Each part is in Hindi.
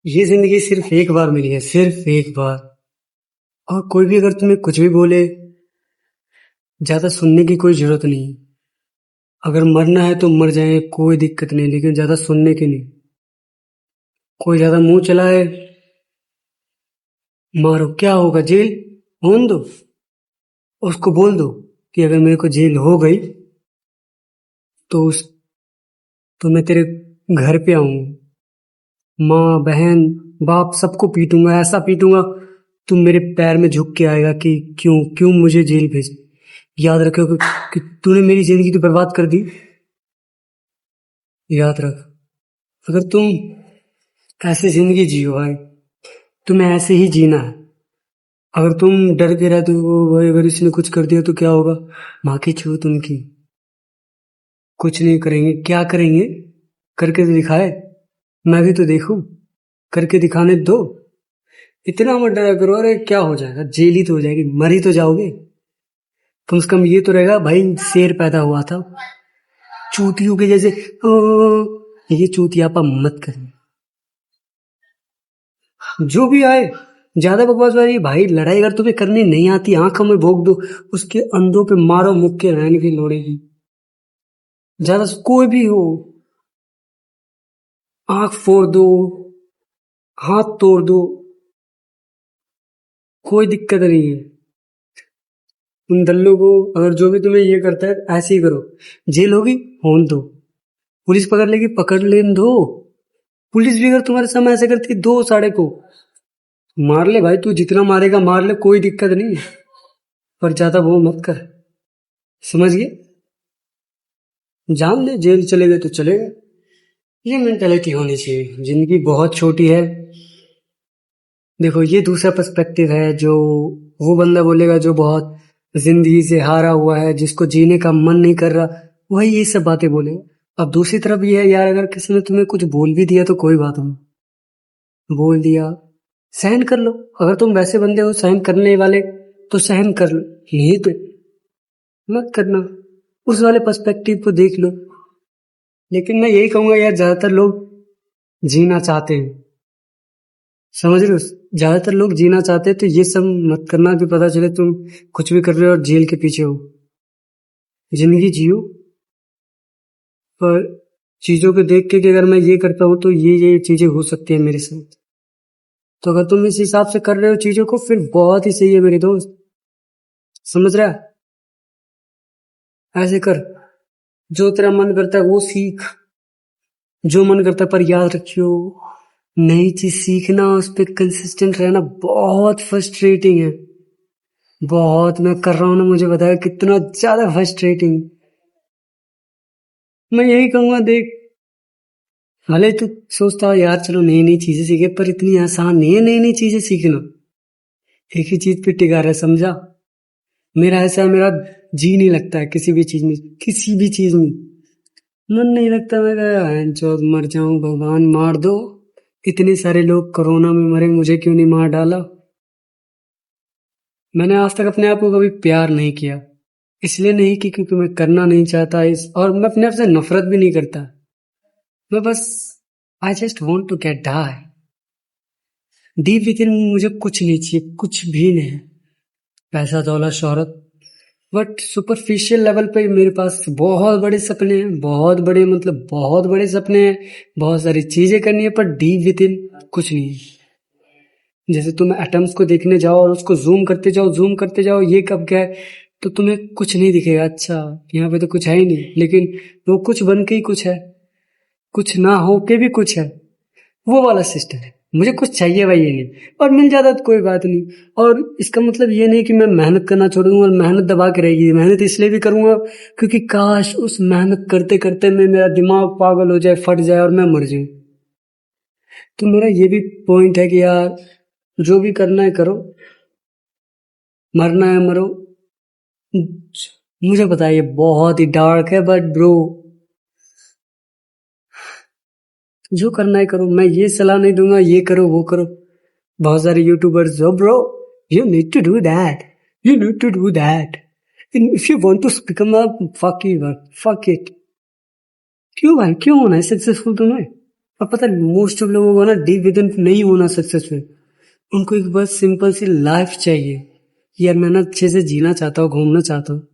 ये जिंदगी सिर्फ एक बार मिली है, सिर्फ एक बार। और कोई भी अगर तुम्हें कुछ भी बोले, ज्यादा सुनने की कोई जरूरत नहीं। अगर मरना है तो मर जाए, कोई दिक्कत नहीं, लेकिन ज्यादा सुनने की नहीं। कोई ज्यादा मुंह चलाए, मारो, क्या होगा? जेल। होन दो, उसको बोल दो कि अगर मेरे को जेल हो गई तो तो मैं तेरे घर पे आऊंगा, माँ बहन बाप सबको पीटूंगा, ऐसा पीटूंगा तुम मेरे पैर में झुक के आएगा कि क्यों क्यों मुझे जेल भेज। याद रखो कि तूने मेरी जिंदगी तो बर्बाद कर दी। याद रख, अगर तुम ऐसे जिंदगी जियो भाई, तुम्हें ऐसे ही जीना है। अगर तुम डर के रहते हो भाई अगर इसने कुछ कर दिया तो क्या होगा, माँ की छूत उनकी। कुछ नहीं करेंगे, क्या करेंगे? करके तो दिखाए, मैं भी तो देखूं, करके दिखाने दो। इतना मत डरा करो, अरे क्या हो जाएगा, जेल ही तो हो जाएगी, मर ही तो जाओगे। कम से कम ये तो रहेगा भाई शेर पैदा हुआ था। चूतियों के जैसे ये चूतियापा मत करें। जो भी आए, ज्यादा बकवास वाली भाई, लड़ाई अगर तुम्हें करनी नहीं आती आंखों में भोंक दो, उसके अंधों पे मारो मुक्के रहने की लोड़ेगी। ज्यादा कोई भी हो, आंख फोड़ दो, हाथ तोड़ दो, कोई दिक्कत नहीं है। उन दल्लों को, अगर जो भी तुम्हें ये करता है ऐसे ही करो। जेल होगी, होने दो। पुलिस पकड़ लेगी, पकड़ लेने दो। पुलिस भी अगर तुम्हारे सामने ऐसे करती है, दो साढ़े को मार ले भाई, तू जितना मारेगा मार ले, कोई दिक्कत नहीं है। पर ज्यादा वो मत कर, समझ गए? जान ले, जेल चले गए तो चले गए। ये मेंटेलिटी होनी चाहिए। जिंदगी बहुत छोटी है। देखो, ये दूसरा पर्सपेक्टिव है जो वो बंदा बोलेगा जो बहुत जिंदगी से हारा हुआ है, जिसको जीने का मन नहीं कर रहा, वही ये सब बातें बोलेगा। अब दूसरी तरफ ये है यार, अगर किसी ने तुम्हें कुछ बोल भी दिया तो कोई बात नहीं, बोल दिया, सहन कर लो। अगर तुम वैसे बंदे हो सहन करने वाले, तो सहन कर लो, नहीं तो मत करना। उस वाले पर्सपेक्टिव को देख लो। लेकिन मैं यही कहूंगा यार, ज्यादातर लोग जीना चाहते हैं, समझ रहे हो? ज्यादातर लोग जीना चाहते हैं, तो ये सब मत करना कि पता चले तुम कुछ भी कर रहे हो और जेल के पीछे हो। जिंदगी जियो, पर चीजों को देख के कि अगर मैं ये करता हूँ तो ये चीजें हो सकती है मेरे साथ। तो अगर तुम इस हिसाब से कर रहे हो चीजों को, फिर बहुत ही सही है मेरे दोस्त। समझ रहा है? ऐसे कर, जो तेरा मन करता है वो सीख, जो मन करता है। पर याद रखियो, नई चीज सीखना, उस पर कंसिस्टेंट रहना बहुत फ्रस्ट्रेटिंग है। बहुत, मैं कर रहा हूं ना, मुझे बताया कितना ज्यादा फ्रस्ट्रेटिंग। मैं यही कहूंगा, देख, भले तू सोचता हो यार चलो नई नई चीजें सीखे, पर इतनी आसान नहीं है नई नई चीजें सीखना। एक ही चीज पे टिका रहे, समझा? मेरा ऐसा है, मेरा जी नहीं लगता है किसी भी चीज में, किसी भी चीज में मन नहीं लगता। मैं चौथ मर जाऊं, भगवान मार दो। इतने सारे लोग कोरोना में मरे, मुझे क्यों नहीं मार डाला? मैंने आज तक अपने आप को कभी प्यार नहीं किया, इसलिए नहीं कि क्योंकि मैं करना नहीं चाहता इस, और मैं अपने आप से नफरत भी नहीं करता। मैं बस, I just want to get die. Deep within मुझे कुछ नहीं चाहिए, कुछ भी नहीं। पैसा दौलत शोहरत, बट सुपरफिशियल लेवल पे मेरे पास बहुत बड़े सपने हैं, बहुत बड़े, मतलब बहुत बड़े सपने हैं। बहुत सारी चीजें करनी है, पर डीप विद इन कुछ नहीं है। जैसे तुम एटम्स को देखने जाओ और उसको जूम करते जाओ, जूम करते जाओ, ये कब क्या है, तो तुम्हें कुछ नहीं दिखेगा। अच्छा, यहाँ पे तो कुछ है ही नहीं, लेकिन वो कुछ बन के ही कुछ है, कुछ ना हो के भी कुछ है। वो वाला सिस्टम है। मुझे कुछ चाहिए भाई, ये नहीं, और मिल जाता तो कोई बात नहीं। और इसका मतलब ये नहीं कि मैं मेहनत करना छोड़ दूंगा, और मेहनत दबा के रहेगी। मेहनत इसलिए भी करूंगा क्योंकि काश उस मेहनत करते करते में मेरा दिमाग पागल हो जाए, फट जाए और मैं मर जाऊं। तो मेरा ये भी पॉइंट है कि यार, जो भी करना है करो, मरना है मरो। मुझे पता है ये बहुत ही डार्क है, बट ब्रो, जो करना है करो। मैं ये सलाह नहीं दूंगा ये करो वो करो। बहुत सारे यूट्यूबर्स, जो bro, you need to do that, you need to do that, if you want to become a fuck it. क्यों भाई, क्यों होना है सक्सेसफुल तुम्हें? अब पता है मोस्ट ऑफ लोगों को ना डीप विद इन नहीं होना सक्सेसफुल, उनको एक बस सिंपल सी लाइफ चाहिए कि यार मैं ना अच्छे से जीना चाहता हूँ, घूमना चाहता हूँ।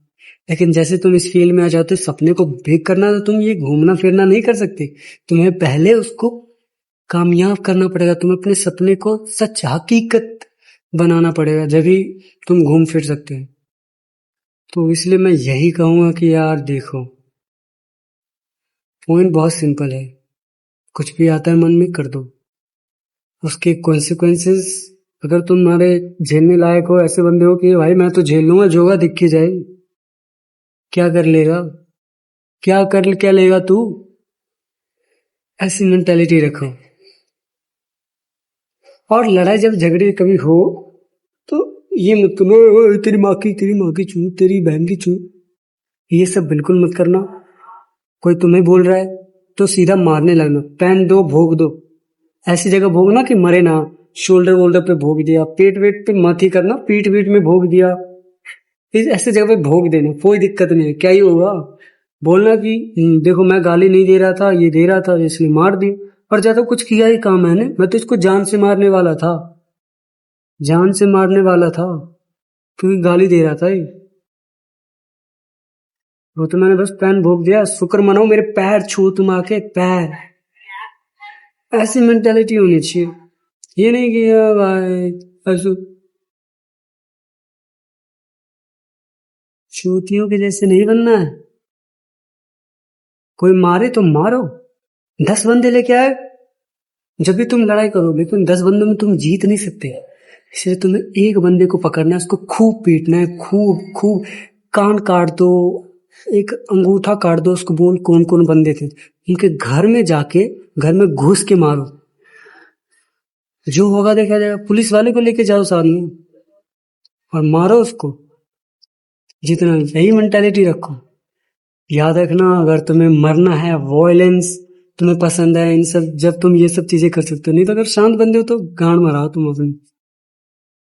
लेकिन जैसे तुम इस फील्ड में आ जाते हो सपने को ब्रेक करना, तो तुम ये घूमना फिरना नहीं कर सकते। तुम्हें पहले उसको कामयाब करना पड़ेगा, तुम्हें अपने सपने को सच हकीकत बनाना पड़ेगा, जब ही तुम घूम फिर सकते हो। तो इसलिए मैं यही कहूंगा कि यार देखो, पॉइंट बहुत सिंपल है, कुछ भी आता है मन में कर दो, उसके कॉन्सिक्वेंसेस अगर तुम्हारे झेलने लायक हो, ऐसे बंदे हो कि भाई मैं तो झेल लूंगा, जो होगा दिख के जाए, क्या कर लेगा, क्या लेगा तू, ऐसी मेंटेलिटी रखो। और लड़ाई जब झगड़े कभी हो तो ये मत करना, "ओए, तेरी माँ की चू, तेरी बहन की चू", ये सब बिल्कुल मत करना। कोई तुम्हें बोल रहा है तो सीधा मारने लगना, पैन दो भोग दो, ऐसी जगह भोगना कि मरे ना। शोल्डर वोल्डर पे भोग दिया, पेट वेट पे मत ही करना, पीठ वीठ में भोग दिया, इस ऐसी जगह पे भोग देना, कोई दिक्कत नहीं है। क्या ही होगा, बोलना कि देखो मैं गाली नहीं दे रहा था, ये दे रहा था इसलिए मार दी, और ज्यादा कुछ किया ही काम मैंने, मैं तो इसको जान से मारने वाला था, जान से मारने वाला था, क्योंकि गाली दे रहा था ये। वो तो मैंने बस पैन भोग दिया, शुक्र मनाओ मेरे पैर छू तुम आके, पैर। ऐसी मेंटेलिटी होनी चाहिए, ये नहीं कि "यार भाई ऐसे चूतियों के जैसे नहीं बनना है। कोई मारे तो मारो, 10 बंदे लेके आए, जब भी तुम लड़ाई करो, लेकिन 10 बंदों में तुम जीत नहीं सकते, इसलिए तुम्हें एक बंदे को पकड़ना है, उसको खूब पीटना है, खूब खूब कान काट दो, एक अंगूठा काट दो, उसको बोल कौन कौन बंदे थे, उनके घर में जाके घर में घुस के मारो, जो होगा देखा जाएगा। पुलिस वाले को लेके जाओ साथ में और मारो उसको, जितना यही मेंटालिटी रखो। याद रखना, अगर तुम्हें मरना है, वॉयलेंस तुम्हें पसंद है, इन सब, जब तुम ये सब चीजें कर सकते हो, नहीं तो अगर शांत बंदे हो तो गांड मराओ तुम अपनी।